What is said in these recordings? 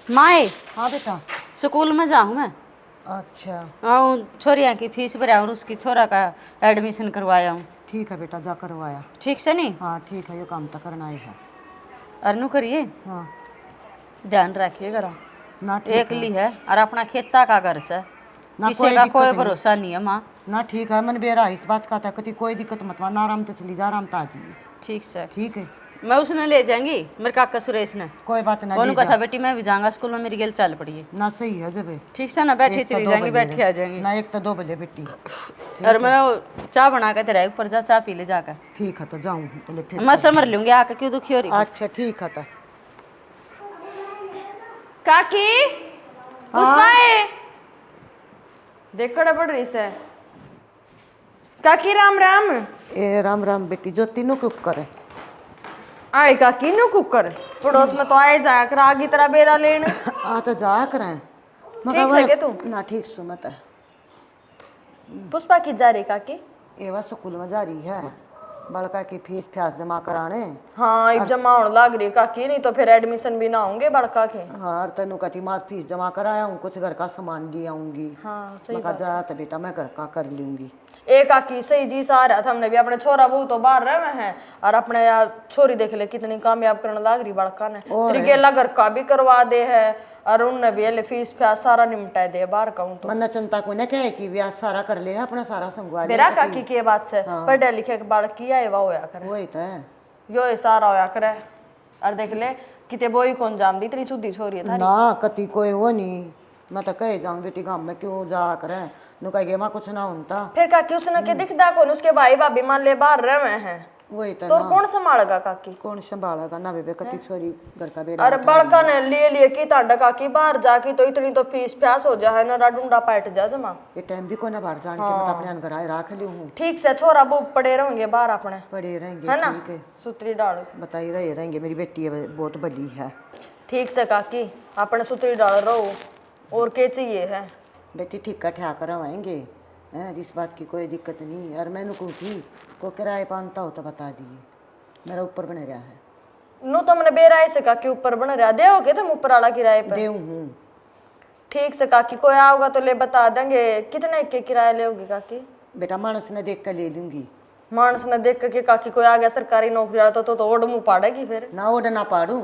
माए हाँ बेटा। स्कूल में जाऊँ मैं। अच्छा आऊँ छोरिया की फीस भरा और उसकी छोरा का एडमिशन करवाया हूँ। ठीक है बेटा, जा करवाया। ठीक से नहीं हाँ ठीक है, ये काम तो करना ही है। अरनू करिए, हाँ ध्यान रखिए जरा। ना ठीक एक ली है और अपना खेता का घर से ना, किसी का दिक्कत कोई नहीं। भरोसा नहीं है माँ। ना ठीक है, मन बेरा इस बात का था कति कोई दिक्कत मत ना, आराम से चली जा, आराम से आ जाइए। ठीक से ठीक है, मैं उसने ले जाएंगी मेरे काका सुरेश ने। कोई बात ना, कौन ले कहा जा। था बेटी मैं भी जाऊंगा स्कूल में, मेरी गेल चल पड़ी है। ना सही है जब ठीक से ना, बैठी एक तो चली 2 जाएंगी, बजे बैठी आ जाएंगी ना, 1 तो 2 बजे बेटी। और मैं वो चाय बना के तेरा ऊपर जा, चाय पी ले जाकर। ठीक है तो जाऊँ चले फिर। मैं समझ लूंगी आके क्यों दुखी हो रही। अच्छा ठीक है तो। काकी पुष्पाए देखो पड़ रही से। काकी राम राम। ए राम राम बेटी, जो तीनों कुक करे। आए काकी नु कुकर पड़ोस में तो आए जाया कर, आगी तरह बेरा लेने। आ तो जा करें ठीक से के तू ना, ठीक सुमत है। पुष्पा की जा रही काकी? एवा स्कूल में जा रही है, बड़का की फीस फ्यास जमा कराने। हाँ अब जमा होने लग रही काकी, नहीं तो फिर एडमिशन भी ना होंगे बड़का के। हाँ तेनू कहती माँ फीस जमा कराया हूँ, कुछ घर का सामान ले आऊंगी। हाँ सही मैं कहा जा तो बेटा मैं घर का कर लूंगी। एक काकी सही जी सा रहा था, हमने भी अपने छोरा बहू तो बाहर रहे हैं और अपने यार छोरी देख ले कितनी कामयाब करने लग रही बड़का ने। त्रिकेला घर का भी करवा दे है और उनने भी ले फीस फ्यास सारा निपटा दे बाहर का। तो मन्ना चिंता को न क्या कि ब्याह सारा कर ले, अपना सारा संगवा ले। मेरा काकी की बात से पढ़े लिखे के बालक किया है होया करे, वही तो है। यो ही सारा होया करे। और देख ले किते बोई कौन जाम दी इतनी सुधी छोरी है थारी। ना कति कोई वो नहीं, मैं तो कहे जाऊँ बेटी गाँव में क्यों जा करे, नु कहे माँ कुछ ना होता। फिर काकी उसने के दिखदा कौन, उसके भाई भाभी मान ले बाहर रहे हैं। वही तो तो ना, कौन संभालेगा काकी? कौन संभालेगा ना बेबे, कति छोरी घर का बेटा। अरे बड़का ने लिए की तांडा काकी बाहर जाके तो इतनी तो फीस फ्यास हो जाए ना, डूंडा पैट जा जमा। ये टाइम भी को ना बाहर जाने के, मैं अपने घर आए रख ली हूँ। ठीक से छोरा बू पड़े रहेंगे बाहर अपने, पड़े रहेंगे है ना? ठीक है, सुतरी डाल बताई रहे रहेंगे, मेरी बेटी है बहुत बड़ी है। ठीक से काकी अपने सुतरी डाल रहो, और क्या चाहिए है? बेटी ठीक ठा करवाएंगे, हैं इस बात की कोई दिक्कत नहीं। और मैंने को थी को किराए पानता हो तो बता दिए, मेरा ऊपर बने रहा है। नो तो मैंने बेराय से काकी ऊपर बन रहा दे होगे तुम ऊपर वाला किराए पे? देऊ हूँ। ठीक से काकी कोई आओगा तो ले बता देंगे। कितने के किराया लेओगी काकी? बेटा मानस ने देख कर ले लूंगी। मानस ने देख के काकी कोई आ गया सरकारी नौकरी वाला तो ओड मुँह पाड़ेगी फिर। ना ओड ना पाड़ू,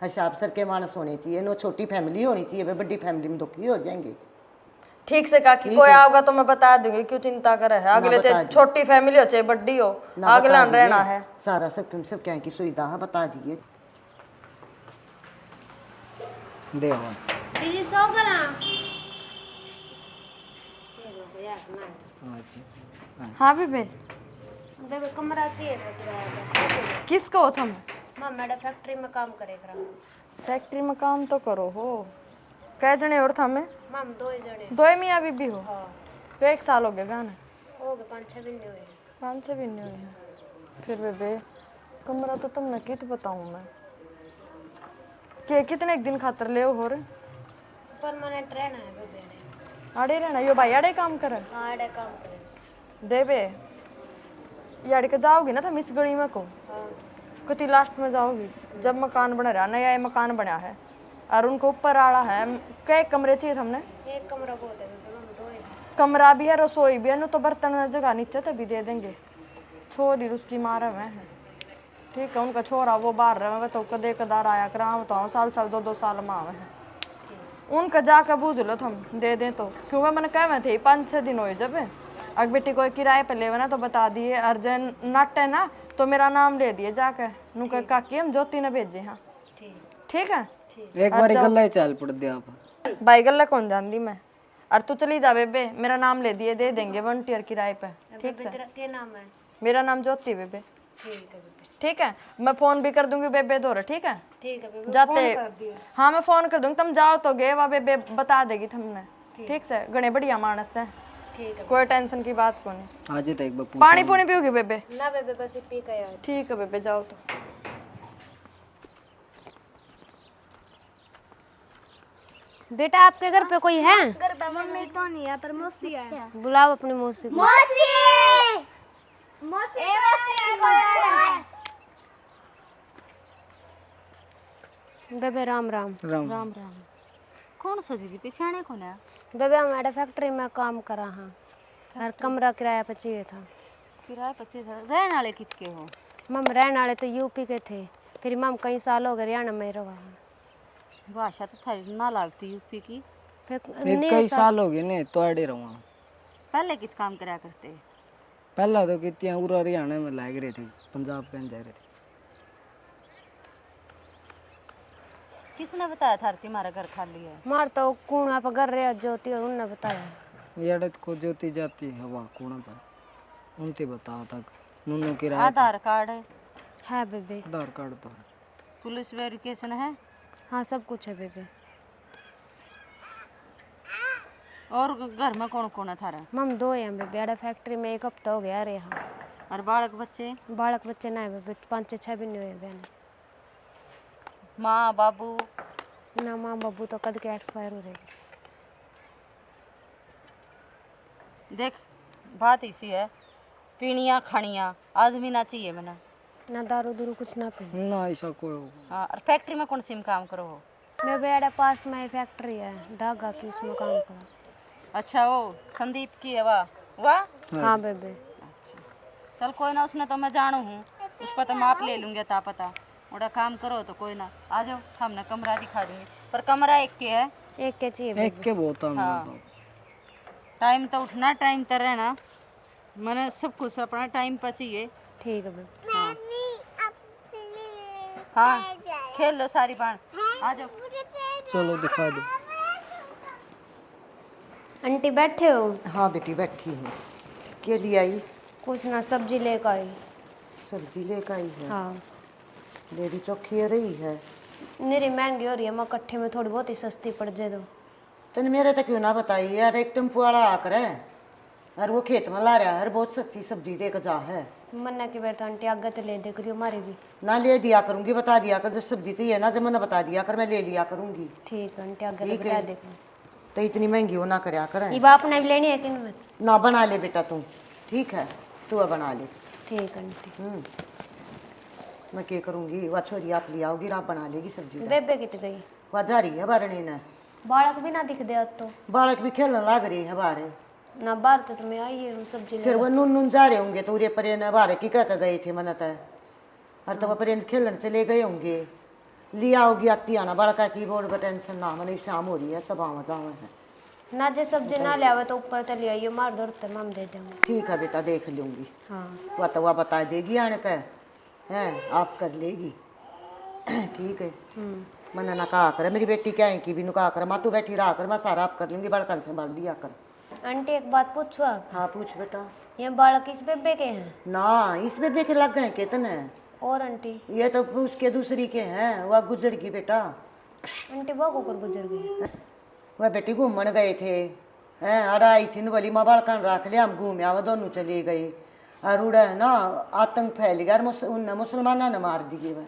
हिसाब सर के मानस होने चाहिए, नो छोटी फैमिली होनी चाहिए, वे बड़ी फैमिली में दुखी हो जाएंगे। ठीक से काकी कोई आओगा तो मैं बता दूंगी, क्यों चिंता करे है। अगले चाहे छोटी फैमिली हो चाहे बड़ी हो, अगला रहना है सारा सब क्या की सुविधा है, बता दिए। दीदी सो करा हाँ बेबे बेबे कमरा चाहिए था किराया पे। किसको हो तुम? मां मैडम फैक्ट्री में काम करे करा। फैक्ट्री में काम तो करो हो, कै जने और था मैं? मां 2 जने। 2 मियाँ बीबी हो? हाँ तो 1 साल हो गया गाना हो गए, 5-6 दिन हुए। 5-6 भी नहीं हुए। फिर बेबे कमरा तो तुमने कित बताऊं मैं के कितने एक दिन खातर ले हो रे? परमानेंट रहना है बेबे ने। आड़े रहना यो भाई आड़े काम करे? हाँ एडे काम करे। देबे याड़ी के जाओगी ना तुम इस गली में को? हाँ कति लास्ट में जाओगी जब मकान बना रहा, नया मकान बना है और उनको ऊपर आड़ा है। कई कमरे चाहिए हमने? एक कमरा बहुत है बेबे, मां 2 है। कमरा भी है, रसोई भी है, नो तो बर्तन जगह नीचे तभी दे देंगे। छोरी उसकी मारा में है, ठीक है। उनका छोरा वो बाहर रहे तो कदे कदार आया कराम तो साल 2-2 साल में आवे है। उनका जाकर बूझ लो तुम दे दें तो, क्यों मैंने कहे थे 5-6 दिन हो जब अग बेटी कोई किराए पे लेवे ना तो बता दिए। अर्जन नट है ना तो मेरा नाम ले दिए जाकर, नु कह काकी हम ज्योति ने भेजे। हाँ ठीक है। एक बार गल्ला चल पड़ दिया आप भाई गल्ला कौन जानती मैं। और तू चली जा बेबे, मेरा नाम ले दिए, दे देंगे वॉलंटियर किराए पे। ठीक है। तेरा क्या नाम है? मेरा नाम ज्योति बेबे। ठीक है बेबे। ठीक है, मैं फोन भी कर दूंगी बेबे दो। ठीक है ठीक है बेबे, जाते हाँ मैं फोन कर दूंगी, तुम जाओ तो गे वा बेबे बता देगी तुमने। ठीक से गणे बढ़िया मानस है, ठीक है। कोई टेंशन की बात को नहीं। आज तो एक बार पानी पुनी पियोगी बेबे? ना बेबे बस पी के आया। ठीक है बेबे जाओ तो। बेटा आपके घर पे कोई है? घर पे मम्मी तो नहीं है पर मौसी है। बुलाओ अपनी मौसी को। मौसी मौसी कोई है? बेबे राम राम। राम राम राम। कौन सोची थी पीछे आने को ना? बेबे हमारे फैक्ट्री में काम करा हाँ और कमरा किराया पर चाहिए था। किराए 25 रहने वाले कितके हो? मम रहने वाले तो यूपी के थे, फिर मम कई साल हो गए हरियाणा में रहा। भाषा तो थारी ना लगती यूपी की। फिर फिर कई साल हो गए ने तो अड़े रहा। पहले कित काम करा करते? पहला तो कितनी उरा हरियाणा में लाग रही थी, पंजाब कहीं जा रही थी। किसने बताया था तुम्हारा घर खाली है? मार तो कूड़ा पर कर रहे ज्योति और उनने बताया। ये को ज्योति जाती हवा कूड़ा पर उनते बता तक नुनु किराया आधार कार्ड है बेबे। आधार कार्ड तो पुलिस वेरिफिकेशन है हाँ सब कुछ है बेबे। और घर में कौन कौन है थारा? मम दो हैं बेबे, अड़ा फैक्ट्री में 1 हफ्ता हो गया रहे हाँ। और बालक बच्चे? बालक बच्चे ना है बेबे, 5-6 भी नहीं हुए बहन। माँ बाबू? ना माँ बाबू तो कद के एक्सपायर हो रहे। देख बात इसी है, पीनिया खानिया आदमी ना चाहिए मैंने। ना दारू दूरू कुछ ना पीने। ना ऐसा कोई हाँ, और फैक्ट्री में कौन सी में काम करो हो? बेबे अड़ा पास में फैक्ट्री है धागा की, उसमें काम करा। अच्छा वो संदीप की है वाह? हाँ बेबे। अच्छा चल कोई ना, उसने तो मैं जानू हूँ, उस पर तो माप ले लूँगी ता पता। उड़ा काम करो तो कोई ना, आ जाओ हमने कमरा दिखा दूँगी, पर कमरा एक के है। एक के चाहिए एक बेबे। के बहुत हाँ। टाइम तो उठना टाइम पर रहना, मैंने सब कुछ अपना टाइम पर चाहिए। ठीक है बेबे। हाँ खेल लो सारी बाण, आ जाओ। चलो दिखा दो। आंटी बैठे हो? हाँ बेटी बैठी हूँ। के लिए आई? कुछ ना, सब्जी लेकर आई। सब्जी लेकर आई है? हाँ लेडी चौखी हो रही है। मेरी महंगी हो रही है, मैं इकट्ठे में थोड़ी बहुत ही सस्ती पड़ जाए दो। तने मेरे तक क्यों ना बताई यार, एक टेम्पो वाला आकर है और वो खेत में ला रहा है, बहुत सस्ती सब्जी देकर जा है। मन्ना की बेटा आंटी आगे तो ले दे करियो हमारी भी। ना ले दिया करूंगी, बता दिया कर, जो सब्जी चाहिए ना जब मैंने बता दिया कर, मैं ले लिया करूंगी। ठीक है आंटी, आगे ठीक तो बता है। देखो। तो इतनी महंगी वो ना करया कर। ये बाप ने भी लेनी है कि नहीं? ना बना ले बेटा तू, ठीक है तू अब बना ले। ठीक है आंटी। मैं क्या करूंगी, वह छोरी आप ले आओगी, आप बना लेगी सब्जी। बेबे कित गई? वह जा रही है बारने ने। बालक भी ना दिख दे अब तो। बालक भी खेलने लग रही है बारे। ना बाहर तो मैं आई हूँ सब्जी फिर ले। वो नून नून जा रहे होंगे तो उरे परे न बारे की कह गए थे मन तय, और तो परे खेलन चले गए होंगे। लिया होगी आती आना बड़का की बोर्ड पर टेंशन ना, मैंने शाम हो रही है सब आवा जावा है ना, जे सब्जी ना ले आवे तो ऊपर तले आइयो, मार दौड़ते माम दे देंगे। ठीक है बेटा देख लूंगी। हाँ वह तो वह बता देगी आने का है, आप कर लेगी। ठीक है मैंने ना कहा कर, मेरी बेटी क्या है कि भी नुका कर, माँ तू बैठी रहा कर, मैं सारा आप कर लूंगी, बड़कन से बाल दिया कर। आंटी एक बात पूछो आप? हाँ पूछ बेटा। ये बालक इस बेबे के हैं? ना इस बेबे के लग गए कितने? और आंटी? ये तो उसके दूसरी के हैं, वह गुजर गई बेटा। आंटी वो होकर गुजर गई? वह बेटी घूमन गए थे हैं, अड़ा आई थी बोली माँ बालकन रख लिया, हम घूम आवा, दोनों चली गई और उड़ा है ना आतंक फैल गया, उन मुसलमाना ने मार दिए वह।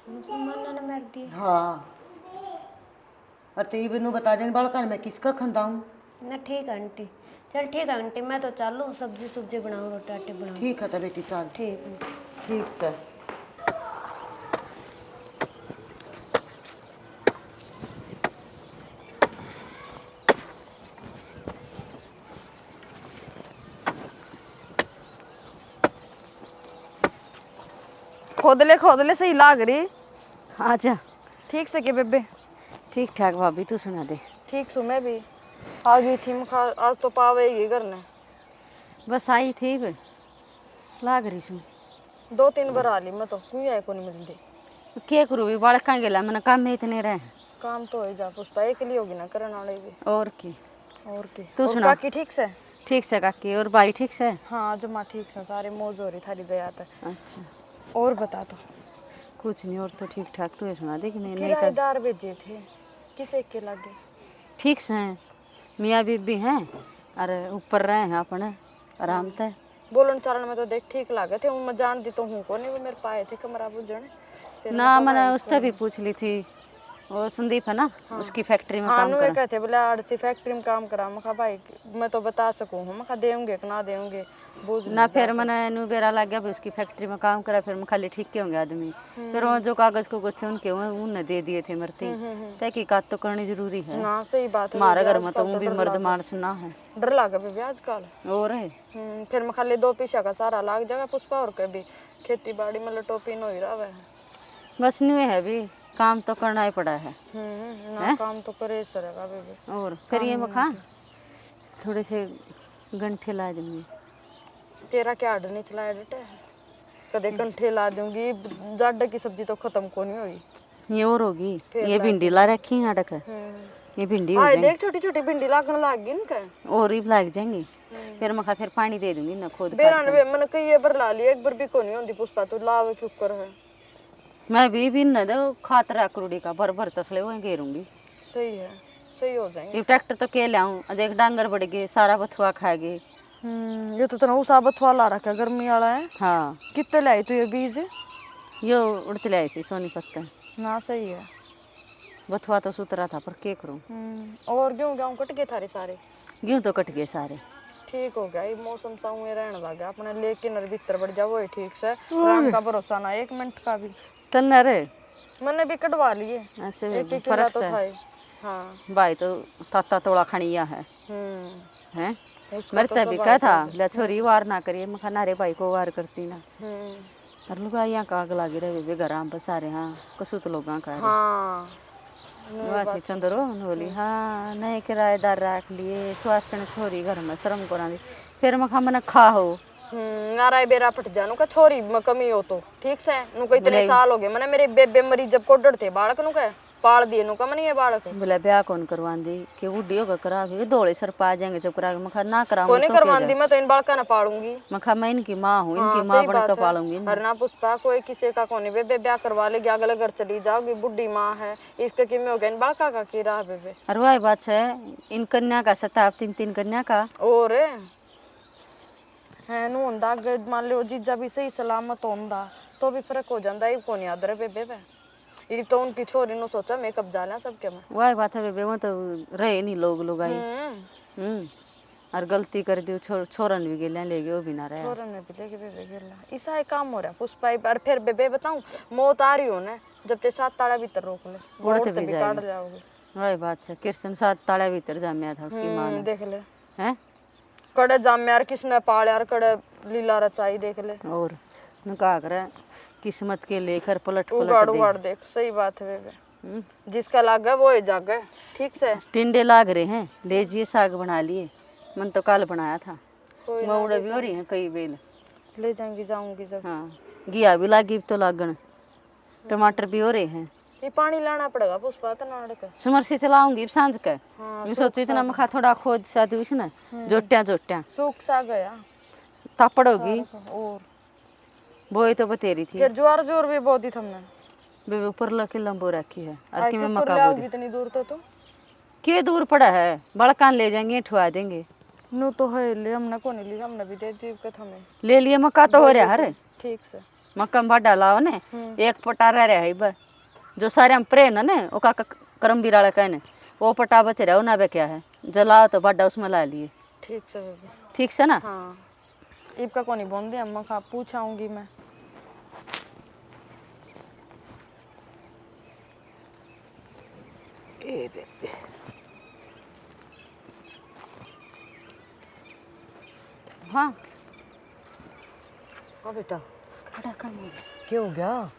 मुसलमानों ने मार दिए? हाँ और तो ये बिनू बता दें बालकन मैं किसका खंदाऊँ। ना ठीक है आंटी, चल ठीक है आंटी, मैं तो चालू सब्जी सुब्जी बनाऊँ, रोटी आटी बनाऊँ। ठीक है तो बेटी चल। ठीक है। ठीक से। खोदले सही लाग रही। आजा। ठीक से के बेबे? ठीक ठाक भाभी, तू सुना दे। ठीक सु मैं भी आ गई थी, आज तो पावेगी घर ने। बस आई थी फिर लाग रही सू 2-3 बार आ ली मैं तो, कोई आए को नहीं मिलती। क्या करूँ भी बालक कहाँ गेला, मैंने काम में इतने रहे। काम तो हो जा पुष्पा, एक लिए होगी ना करने वाले भी। और की और की तू और सुना। काकी ठीक से? ठीक से काकी, और भाई ठीक से? हाँ जमा ठीक से, सारे मौज हो रही थारी दया तक। अच्छा और बता तो। कुछ नहीं, और तो ठीक ठाक, तू ये सुना दे कि नहीं? नहीं तो किराएदार भेजे थे, किसे के लागे? ठीक से हैं, मियाँ बीबी हैं और ऊपर रहे हैं अपने आराम से। बोलन चालन में तो देख ठीक लागे थे, मैं जान दी तो हूँ को नहीं, वो मेरे पाए थे कमरा बुझने। ना मैंने उससे भी पूछ ली थी वो संदीप है ना, उसकी फैक्ट्री में हाँ काम नु कर। कहते बोले आड़ती फैक्ट्री में काम करा। मैं कहा भाई मैं तो बता सकूँ हूँ, मैं कहा देंगे कि ना देंगे बूझ ना फिर मैंने नु बेरा लग गया भी उसकी फैक्ट्री में काम करा, फिर मैं खाली ठीक के होंगे आदमी। फिर वो जो कागज को थे उनके उन्हें दे दिए थे मरते। तहकीकात तो करनी जरूरी है। ना सही बात है। हमारे घर में तो वो भी मर्द मानस ना है डर लगा बेबी आजकल। और है। फिर मैं खाली 2 पैसा का सारा लाग जाएगा पुष्पा और कभी खेती बाड़ी में लटोपी न ही रहा है। बस नहीं है भी काम तो करना ही पड़ा है। ना काम तो करे सरेगा बेबी। और फिर ये मखा थोड़े से गंठे ला दूंगी। तेरा क्या आर्डर नहीं चलाया बेटा? कदे कंठे ला दूंगी। जाडे की सब्जी तो खत्म को नहीं हुई। ये और होगी। ये भिंडी ला रखी है अटक। ये भिंडी हो आए जाएंगी देख छोटी छोटी भिंडी लागने लग गई इनका। और ही लग जाएंगी। फिर मखा फिर पानी दे दूंगी ना खुद बेरान वे मैंने कई ये बार ला लिया, एक बार भी को नहीं होती पुष्पा तू लावे क्यों कर है। मैं भी न दो खातरा करोड़ी का भर भर तसले वो घेरूंगी। सही है, सही हो जाएंगे। ये ट्रैक्टर तो के लाऊं देख डांगर बढ़ गए सारा बथुआ खा गए। ये तो तना उसा बथवा ला रखा गर्मी वाला है। हाँ कितने लाई तू ये बीज? यो उड़ते लाई थी सोनी पत्ते ना सही है। बथुआ तो सुतरा था पर के करूं। और गेहूं कट गए थारे सारे? गेहूं तो कट गए सारे। ठीक हो गया, ये मौसम सा हुए रहने लगा अपने लेकिन और भीतर बढ़ जाओ ठीक से। राम का भरोसा ना 1 मिनट का भी। तलना रे मैंने भी कटवा लिए। ऐसे एक एक फर्क तो से था। हाँ भाई तो ताता तोड़ा खनिया है हैं मेरे तब भी कहा था ले छोरी वार ना करिए। मैं खाना रे भाई को वार करती ना। और लोग यहाँ का आग लगी रहे वे घर आम बसा रहे। हाँ कसुत लोग का हाँ थी चंद्रो बोली हाँ नए किराएदार रख लिए सुहासन छोरी घर में शर्म को दी। फिर मैं खा मैंने खा हो नाराय बेरा फट जानो का छोरी में कमी हो तो ठीक से नु को इतने साल हो गए मैंने मेरे बेबे मरी जब कोडड़ थे बालक नु का पाल दिए नु का मैंने ये बालक बोले ब्याह कौन करवान दी कि बुढ़ी होगा करा के दौड़े सर पा जाएंगे जब करा मैं खा ना कराऊं कोई नहीं करवान दी। मैं तो इन बालका ना पालूंगी। मैं खा मैं इनकी माँ हूँ इनकी माँ बनकर पालूंगी। और ना पुष्पा कोई किसी का कोनी बेबे ब्याह करवा लेगी अगले घर चली जाओगी बुढ़ी माँ है इसके कि में हो गया इन बालका का की रहा बेबे। और वही बात है इन कन्या का सताब 3 कन्या का और है नु होंदा मान लो जीजा भी सही सलामत होंदा तो भी फर्क हो जाता है। कोनी आदर बेबे पे ये तो उनकी छोरी नो सोचा मैं कब जाला सबके में। वही बात है बेबे वो तो रहे नहीं लोग आई और गलती कर दी छोरन भी गेले ले गए वो भी ना रहे। छोरन में भी लेके बेबे गेला ऐसा एक काम हो रहा पुष्पा। और फिर बेबे बताऊं मौत आ रही हो ना जब ते 7 ताला भीतर रोक ले उड़ते भी काट जाओगे। वही बात है कृष्ण 7 ताला भीतर जामिया था उसकी मां ने देख ले हैं कड़े जामे यार किसने पाल यार कड़े लीला रचाई देख ले। और न का करे किस्मत के लेकर पलट उगाड़ उगाड़ देख। सही बात है बेबे जिसका लाग वो ही जाग ठीक से। टिंडे लाग रहे हैं ले जिए साग बना लिए मन तो कल बनाया था। मौड़े भी हो रही हैं कई बेल ले जाऊंगी जाऊंगी जब। हाँ घिया भी लागी तो लागन टमाटर भी हो रहे हैं। ये पानी लाना पड़ेगा पुष्पा तो नाड़ का समर से चलाऊंगी सांझ के। मैं सोची इतना मखा थोड़ा खोद सा दूस ना जोट्या सूख सा गया तापड़ होगी और बोई तो बतेरी थी। फिर ज्वार जोर भी बहुत ही थमने बेबे ऊपर लके लंबो रखी है और कि मैं कितना मका ले बोदी इतनी दूर तो के दूर पड़ा है बड़कान ले जाएंगे ठुआ देंगे। नु तो है ले हमने को नहीं ली हमने भी दे दी के हमें ले लिए मक्का तो हो रहा है ठीक से। मक्का में भाड़ा लाओ ने एक पटा रह रहा है बस जो सारे हम प्रे ना ने ओ का करम बिराड़ा कहने वो पटा बच रहा ना बे क्या है जलाओ तो भाड़ा उसमें ला लिए ठीक से बेबी ठीक से ना। हाँ ईब का कोनी बोल दे अम्मा खा पूछाऊंगी मैं। ए बेबे हाँ हाँ बेटा खड़ा कम हो गया क्या हो गया?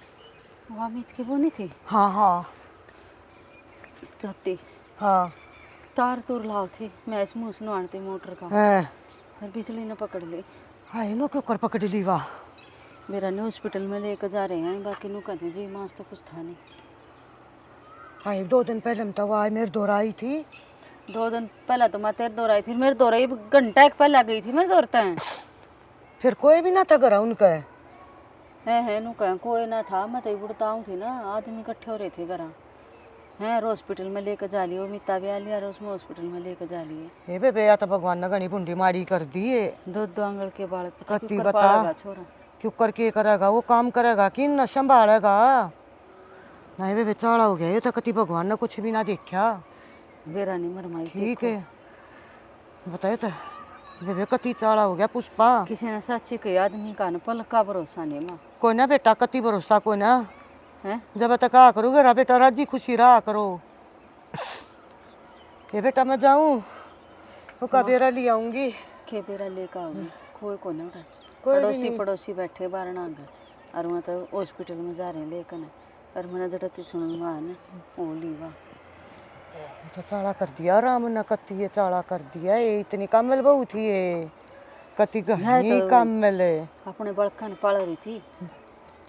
वो अमित की बोनी थी हाँ हाँ जाती हाँ तार तोर लाओ थी मैं इस मुँह सुनवाते मोटर का है और बिजली ने पकड़ ली। हाँ इनो क्यों कर पकड़ ली वाह। मेरा ने हॉस्पिटल में लेकर जा रहे हैं बाकी नु कहते जी मास तो कुछ था नहीं। हाँ 2 दिन पहले हम तो आई मेरे दौरा आई थी। 2 दिन पहले तो मैं तेरे दौर आई थी मेरे दौर आई घंटा एक पहले गई थी मेरे दौरते हैं। फिर कोई भी ना था घर उनका है नु कह कोई ना था मैं तो बुढ़ताऊँ थी ना आदमी इकट्ठे हो रहे थे घर हैं हॉस्पिटल में लेकर जा लिए मिता भी आ लिया और उसमें हॉस्पिटल में लेकर जा लिए। ये बे या तो भगवान ने घनी बुंडी मारी कर दी है। 2 आंगल के बाल कत्ती बता छोरा क्यों करके करेगा वो काम करेगा कि न संभालेगा। नहीं वे बेचारा हो गया, ये तो कति भगवान ने कुछ भी ना देखा। बेरा नहीं मरमाई ठीक है बताए तो वे कति चाड़ा हो गया पुष्पा। किसी ने सच्ची कही आदमी का न पल का भरोसा नहीं माँ कोई ना बेटा कति भरोसा कोई ना है। जब तक आ करोगे रा बेटा राजी खुशी रहा करो। ये बेटा मैं जाऊं वो का बेरा ले आऊंगी। के बेरा लेकर आओगी कोई को ना कोई भी पड़ोसी नहीं। पड़ोसी बैठे बाहर ना गए और वहाँ तो हॉस्पिटल में जा रहे हैं लेकर और मैंने जड़ती सुन वहाँ ने वो लीवा तो चाड़ा कर दिया राम ने कति ये चाड़ा कर दिया। ये इतनी कामल बहू थी ये कति गहनी कामल है। अपने बड़का ने पाल रही थी।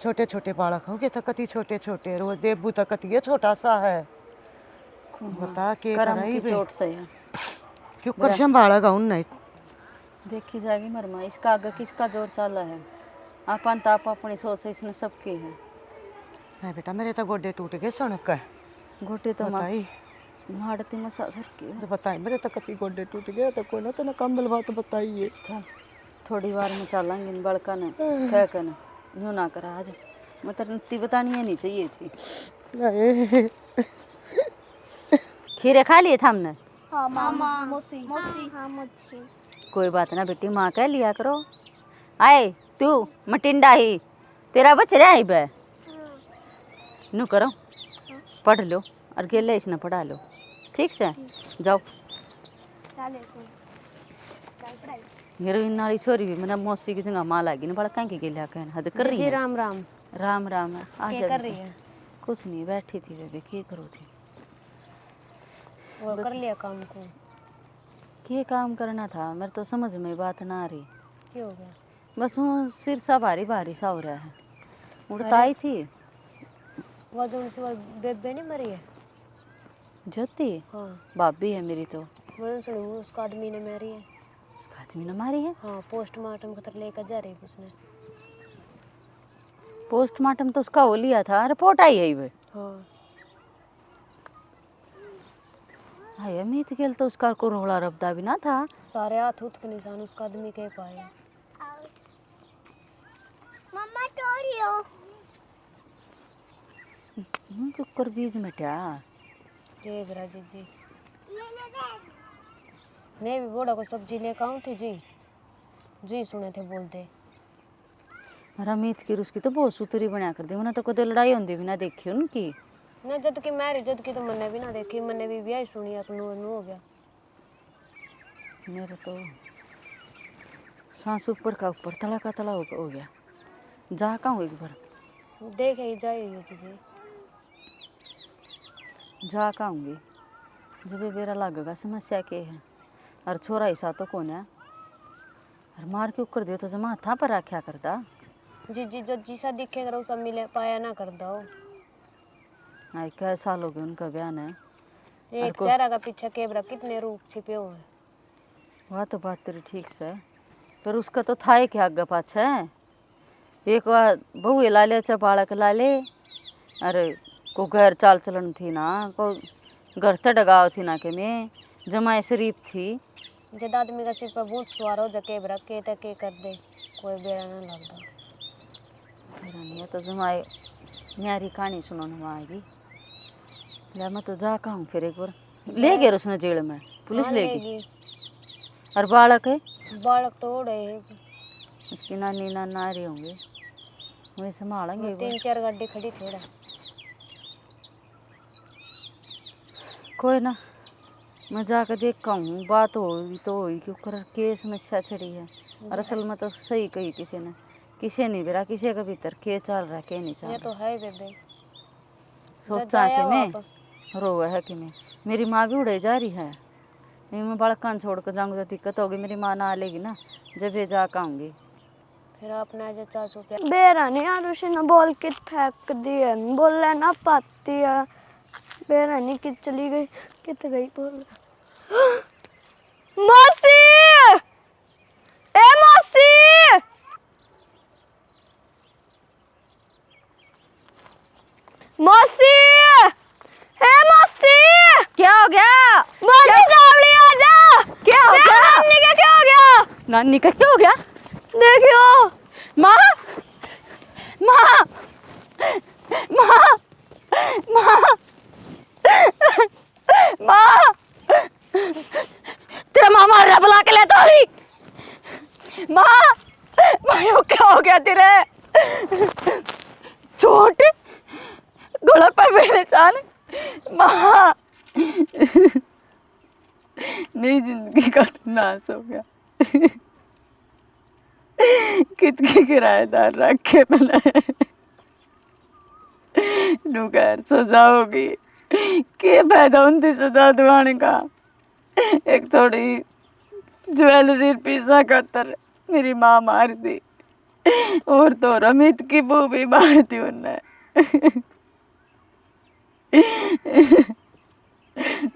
छोटे छोटे बालक हो गए तो कति छोटे छोटे रोज देवबू तक कति ये छोटा सा है। बता के करम कराई की बे चोट से है। क्यों कर संभालेगा उन नहीं। देखी जाएगी मरमा इसका आगे किसका जोर चाला है। अपन तो आप अपनी सोच है इसने सबके है। नहीं बेटा मेरे तो गोडे टूट गए सुनक का गोटे तो बताई मारती मसा सर के तो बताई मेरे तो कति गोडे टूट गए तो कोई ना तो ना कामल बात बताइए। चल थोड़ी बार में चलेंगे इन बड़का ने कह कर यूँ ना करा आज मतलब नती बतानी है नहीं चाहिए थी। नहीं खीरे खा लिए था हमने। हाँ मामा मौसी मौसी हाँ मौसी कोई बात ना बेटी माँ कह लिया करो। आए तू मटिंडा ही तेरा बच्चा है बे नू करो पढ़ लो और गेले इसने पढ़ा लो ठीक से जाओ। चाले सो चल पढ़ाई हीरोइन वाली छोरी भी मैंने मौसी की जगह माँ लागी ना बड़ा कहीं के गेलिया कहना हद कर रही जी है। राम राम। राम राम है आ क्या जा कर रही है? कुछ नहीं बैठी थी वे की करो थी वो कर लिया काम को? क्या काम करना था मेरे तो समझ में बात ना आ रही। क्या हो गया? बस वो सिर सा भारी भारी सा हो रहा है। उड़ता आई थी वो जो उनसे वो बेबे नहीं मरी है? ज्योति हाँ भाभी है मेरी तो। वो सुनी वो उसका आदमी ने मारी है। उसका आदमी ने मारी है। हाँ पोस्टमार्टम खतर लेकर जा रही है उसने। पोस्टमार्टम तो उसका हो लिया था रिपोर्ट आई है वे। हाँ हाय अमित गेल तो उसका को रोड़ा रबदा भी ना था। सारे हाथ उठ के निशान उसका आदमी के पाए। मम्मा टोरियो कुकर बीज में क्या ठीक राजी जी मैं भी बोड़ा को सब्जी लेकर आऊँ थी जी जी सुने थे बोलते। रमीत की उसकी तो बहुत सुतरी बना कर दी मैंने तो कदे लड़ाई होती भी ना देखी उनकी। ना जद की मैरिज जद की तो मैंने भी ना देखी मैंने भी ब्याह सुनी एक नू नू हो गया। मेरे तो सांस ऊपर का ऊपर तला का तला हो गया। जा कहाँ एक बार देखे ही जाए जी जा कहूँगी जब बेरा लगेगा समस्या के है और छोरा ऐसा तो कौन है और मार के ऊपर दियो तो जमा था पर रखा करता जी जी जो जिसा दिखे करो सब मिले पाया ना कर दो। आई क्या साल हो गए उनका बयान है। एक चेहरा का पीछे कैमरा कितने रूप छिपे हुए हैं। वह तो बात तेरी ठीक से पर उसका तो था ही क्या आगे पाछे एक बार बहू ला ले चा बालक ला ले अरे को घर चाल चलन थी ना को घर तड़गाव थी ना के में जमाए शरीफ थी। जब आदमी का सिर पर बूट सवार हो जा कैमरा के तक के कर दे कोई बेड़ा ना लगता। ये तो जमाए न्यारी कहानी सुनाने आएगी ले मैं तो जा कहूँ फिर एक बार ले गए उसने जेल में पुलिस हाँ, ले गई और बालक है बालक तो उड़े हैं उसकी नानी नाना आ रहे होंगे वही संभालेंगे। 3-4 गाड़ी खड़ी थोड़ा कोई ना मैं जाकर देखा हूँ बात होगी तो होगी क्योंकि के समस्या छड़ी है और असल में तो सही कही किसी नहीं बेरा किसी के भीतर के चल रहा के नहीं चल ये रहा। तो है बेबे सोचा कि मैं रोवे है कि मैं मेरी माँ भी उड़े जा रही है नहीं मैं बड़कान छोड़ कर जाऊँगी तो दिक्कत होगी मेरी माँ ना लेगी ना जब ये जा आऊँगी फिर अपना जो 400 रुपया बेरा नहीं यार उसे ना बोल के फेंक दिया बोले ना पाती है बेरा नहीं कि चली गई कित गई बोल मौसी ए मौसी मौसी ए मौसी क्या हो गया मौसी डावली आ जा क्या हो गया नानी का क्या हो गया नानी का क्या हो गया देखियो माँ माँ माँ परेशान माँ, मेरी जिंदगी का तो नाश हो गया। कितने किराएदार रखे बनाए, घर सजाओगी के फायदा उनकी सजा दिवाने का। एक थोड़ी ज्वेलरी पीसा खातर मेरी माँ मार दी, और तो रमित की बू भी मार दी उनने।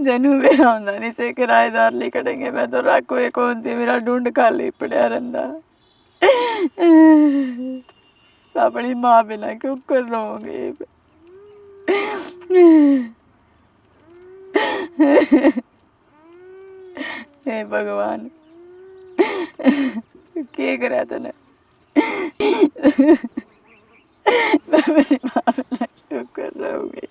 जनू मेरा आमदनी से किराएदार लिखड़ेंगे, मैं तो राखो कौन थी, मेरा ढूंढ खाली पड़ा रंदा। अपनी माँ बिना क्यों कर रहोगे। हे भगवान, क्या करा तूने। मैं अपनी माँ बिना क्यों कर रहोगे।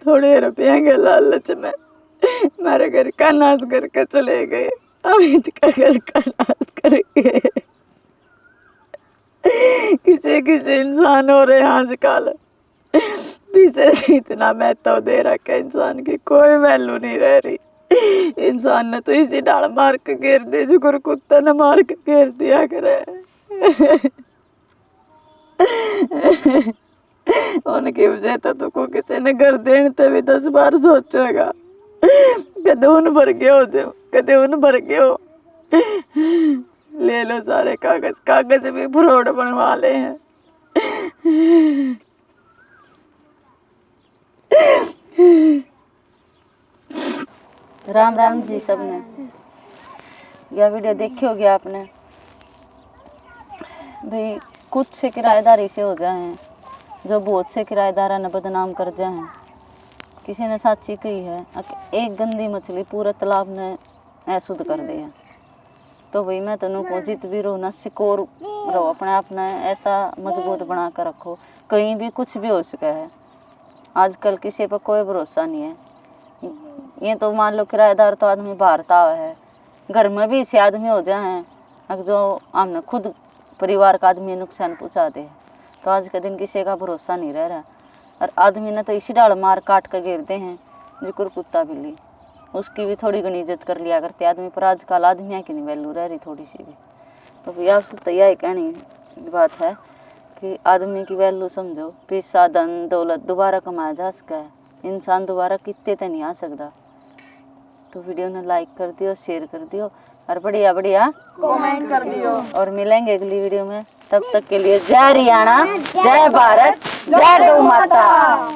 थोड़े रुपये के लालच में मेरे घर का नाश करके चले गए, अमित का घर का नाश करके। किसी किसी इंसान हो रहे आजकल, पीछे से इतना महत्व दे रखा इंसान की कोई वैल्यू नहीं रह रही। इंसान ने तो इसी डाल मार के घेर दे जो कुत्ता ने मार के घेर दिया करे। उनकी वजह तो को किसी ने घर देने ते भी 10 बार सोचेगा, कदे उन भर गए हो जो, कदे उन भर गए हो। ले लो सारे कागज, कागज भी फ्रॉड बनवा ले हैं। राम राम जी सबने, यह वीडियो देखी होगी आपने। भाई कुछ से किराएदार ऐसे हो जाए हैं जो बहुत से किराएदारा ने बदनाम कर जाए हैं। किसी ने साची कही है, एक गंदी मछली पूरा तालाब ने अशुद्ध कर दिया। तो भाई मैं तनु को जित भी रहो ना, सिकोर रहो, अपने आप ने ऐसा मजबूत बना कर रखो, कहीं भी कुछ भी हो सका है। आजकल किसी पर कोई भरोसा नहीं है। ये तो मान लो किराएदार तो आदमी बाहरता है, घर में भी ऐसे आदमी हो जाए हैं जो हमने खुद परिवार का आदमी नुकसान पहुँचा दे। तो आज के दिन किसी का भरोसा नहीं रह रहा। और आदमी ने तो इसी डाल मार काट कर घेरते हैं जिक्र कुत्ता बिल्ली, उसकी भी थोड़ी घनी इज्जत कर लिया करते आदमी। पर आजकल आदमियाँ की नहीं वैल्यू रह रही थोड़ी सी भी। तो भैया आपसे तो यही कहनी बात है कि आदमी की वैल्यू समझो। पैसा धन दौलत दोबारा कमाया जा सका है, इंसान दोबारा कितने तक नहीं आ सकता। तो वीडियो ने लाइक कर दियो, शेयर कर दियो और बढ़िया बढ़िया कमेंट कर दियो। और मिलेंगे अगली वीडियो में। तब तक के लिए जय हरियाणा, जय भारत, जय गौ माता।